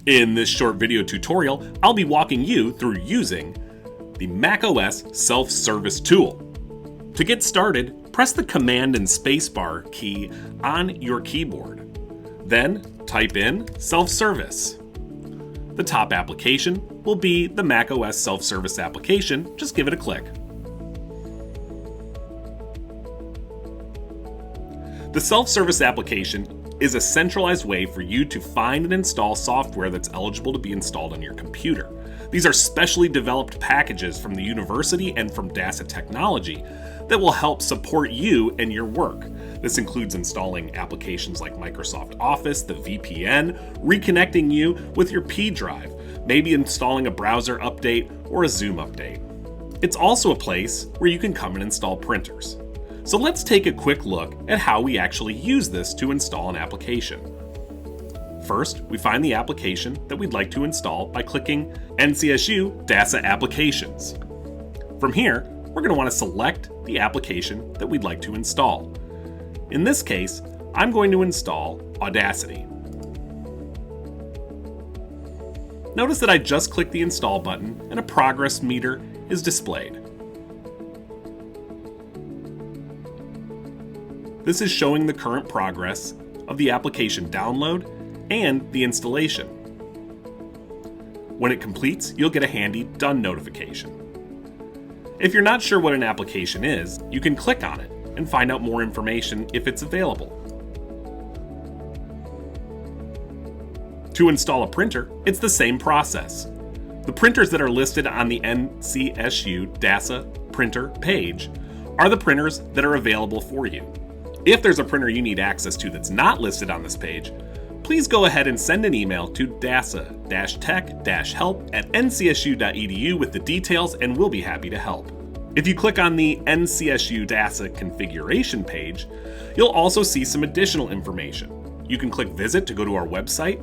In this short video tutorial, I'll be walking you through using the macOS self-service tool. To get started, press the Command and Spacebar key on your keyboard. Then type in self-service. The top application will be the macOS self-service application. Just give it a click. The self-service application is a centralized way for you to find and install software that's eligible to be installed on your computer. These are specially developed packages from the university and from DASA Technology that will help support you and your work. This includes installing applications like Microsoft Office, the VPN, reconnecting you with your P drive, maybe installing a browser update or a Zoom update. It's also a place where you can come and install printers. So let's take a quick look at how we actually use this to install an application. First, we find the application that we'd like to install by clicking NCSU DASA Applications. From here, we're going to want to select the application that we'd like to install. In this case, I'm going to install Audacity. Notice that I just clicked the install button and a progress meter is displayed. This is showing the current progress of the application download and the installation. When it completes, you'll get a handy Done notification. If you're not sure what an application is, you can click on it and find out more information if it's available. To install a printer, it's the same process. The printers that are listed on the NCSU DASA printer page are the printers that are available for you. If there's a printer you need access to that's not listed on this page, please go ahead and send an email to dasa-tech-help@ncsu.edu with the details and we'll be happy to help. If you click on the NCSU DASA configuration page, you'll also see some additional information. You can click Visit to go to our website,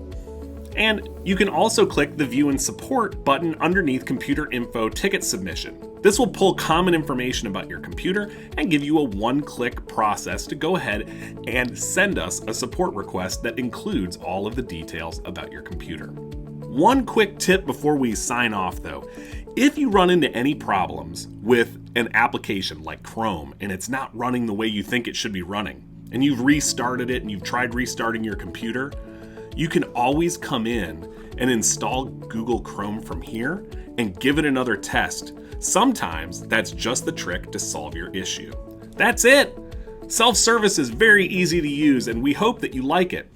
and you can also click the View and Support button underneath Computer Info Ticket Submission. This will pull common information about your computer and give you a one-click process to go ahead and send us a support request that includes all of the details about your computer. One quick tip before we sign off though, if you run into any problems with an application like Chrome and it's not running the way you think it should be running, and you've restarted it and you've tried restarting your computer, you can always come in and install Google Chrome from here and give it another test. Sometimes that's just the trick to solve your issue. That's it! Self-service is very easy to use and we hope that you like it.